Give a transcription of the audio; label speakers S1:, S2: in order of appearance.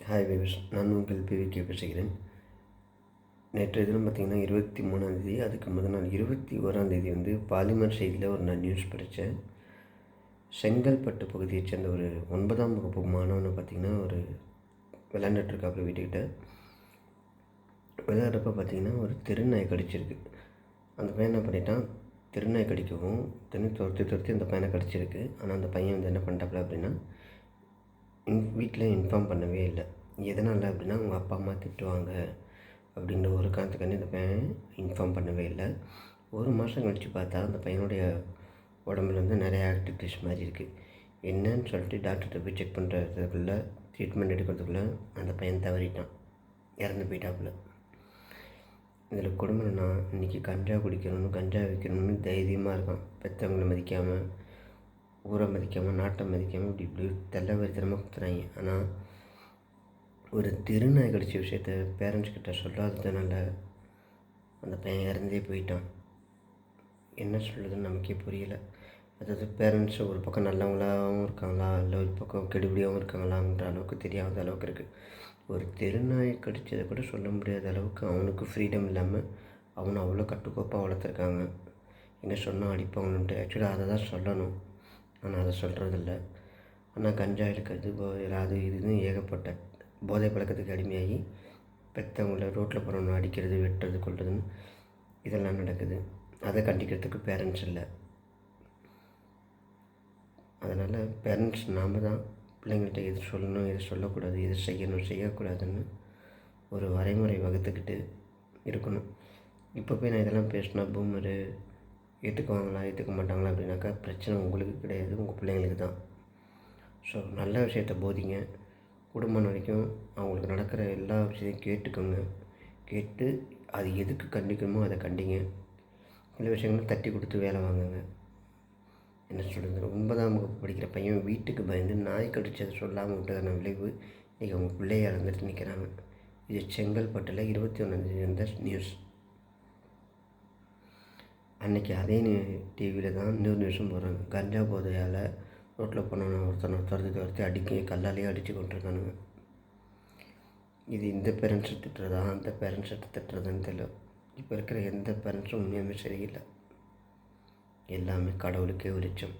S1: Hi viewers, நான் உங்கள் PVK பேசுகிறேன். நேற்றைய தினம் பார்த்திங்கன்னா 23ஆந்தேதி, அதுக்கு முதல் நாள் 21ஆந்தேதி வந்து பாலிமர் செய்தியில் ஒரு நான் நியூஸ் படித்தேன். செங்கல்பட்டு பகுதியைச் சேர்ந்த ஒரு 9ஆம் வகுப்பு மாணவனை பார்த்திங்கன்னா ஒரு விளையாண்டுட்ருக்காப்புல வீட்டுக்கிட்ட. விளையாடுறப்ப பார்த்திங்கன்னா ஒரு தெருநாய் கடிச்சிருக்கு. அந்த பையன் என்ன பண்ணிட்டான், தெருநாய் கடிக்கவும் துரத்தி அந்த பையனை கடிச்சிருக்கு. ஆனால் அந்த பையன் வந்து என்ன பண்ணிட்டாப்புல அப்படின்னா, வீட்டில் இன்ஃபார்ம் பண்ணவே இல்லை. எதனால் அப்படின்னா, அவங்க அப்பா அம்மா திட்டுவாங்க அப்படின்ற ஒரு காரணத்துக்காண்டி இந்த பையன் இன்ஃபார்ம் பண்ணவே இல்லை. ஒரு மாதம் கழித்து பார்த்தா அந்த பையனுடைய உடம்புல வந்து நிறைய ஆக்டிவிட்டிஸ் மாதிரி இருக்குது. என்னன்னு சொல்லிட்டு டாக்டர்கிட்ட போய் செக் பண்ணுறதுக்குள்ளே, ட்ரீட்மெண்ட் எடுக்கிறதுக்குள்ளே அந்த பையன் தவறிட்டான், இறந்து போயிட்டாப்புல. இதில் கொடுமைன்னா, இன்றைக்கி கஞ்சா குடிக்கணும்னு கஞ்சா வைக்கணும்னு தைரியமாக இருக்கான். பெற்றவங்களை மதிக்காமல், ஊரை மதிக்காமல், நாட்டை மதிக்காமல் இப்படி தெல்லவரித்தனமாக குத்துறாங்க. ஆனால் ஒரு திருநாய் கடிச்ச விஷயத்த பேரண்ட்ஸ்கிட்ட சொல்லாததுனால அந்த பையன் இறந்தே போயிட்டான். என்ன சொல்கிறதுன்னு நமக்கே புரியலை. அதாவது பேரண்ட்ஸ் ஒரு பக்கம் நல்லவங்களாகவும் இருக்காங்களா, இல்லை ஒரு பக்கம் கெடுபடியாகவும் இருக்காங்களான்ற அளவுக்கு தெரியாத அளவுக்கு இருக்குது. ஒரு தெருநாய் கடித்ததை கூட சொல்ல முடியாத அளவுக்கு அவனுக்கு ஃப்ரீடம் இல்லாமல் அவனை அவ்வளோ கட்டுக்கோப்பாக வளர்த்துருக்காங்க. என்ன சொன்னால் அடிப்பாங்கன்ட்டு. ஆக்சுவலாக அதை தான் சொல்லணும், ஆனால் அதை சொல்கிறதில்ல. ஆனால் கஞ்சா இருக்கிறது, அது இதுன்னு ஏகப்பட்ட போதை பழக்கத்துக்கு அடிமையாகி பெற்றவங்கள ரோட்டில் போகிறவங்க அடிக்கிறது, வெட்டுறது, கொள்றதுன்னு இதெல்லாம் நடக்குது. அதை கண்டிக்கிறதுக்கு பேரண்ட்ஸ் இல்லை. அதனால் பேரண்ட்ஸ் நாம் தான் பிள்ளைங்கள்ட்ட எது சொல்லணும், எது சொல்லக்கூடாது, எது செய்யணும், செய்யக்கூடாதுன்னு ஒரு வரைமுறை வகுத்துக்கிட்டு இருக்கணும். இப்போ போய் நான் இதெல்லாம் பேசினா பூமரு ஏற்றுக்குவாங்களா, ஏற்றுக்க மாட்டாங்களா அப்படின்னாக்கா பிரச்சனை உங்களுக்கு கிடையாது, உங்கள் பிள்ளைங்களுக்கு தான். ஸோ நல்ல விஷயத்த போதிங்க. குடும்பம் வரைக்கும் அவங்களுக்கு நடக்கிற எல்லா விஷயத்தையும் கேட்டுக்கோங்க. கேட்டு அது எதுக்கு கண்டிக்கணுமோ அதை கண்டிங்க. சில விஷயங்களும் தட்டி கொடுத்து வேலை வாங்குங்க. என்ன சொல்கிறது, 9ஆம் வகுப்பு படிக்கிற பையன் வீட்டுக்கு பயந்து நாய் கடிச்சதை சொல்லாமல் விட்டதான விளைவு இன்றைக்கி அவங்க பிள்ளைய இறந்துட்டு நிற்கிறாங்க. இது செங்கல்பட்டில் 21ஆந்தேதி வந்த நியூஸ். அன்றைக்கி அதே டிவியில் தான் இன்னொரு நியூஸும் போடுறாங்க. கஞ்சா போதையால் ரோட்டில் போனவன ஒருத்தனை துரத்தி அடிக்க கல்லாலேயே அடித்து கொண்டிருக்கானுங்க. இது இந்த பேரண்ட்ஸை திட்டுறதா, அந்த பேரண்ட்ஸை திட்டுறதுன்னு தெரியல. இப்போ இருக்கிற எந்த பேரண்ட்ஸும் உண்மையுமே சரியில்லை. எல்லாமே கடவுளுக்கே வெளிச்சம்.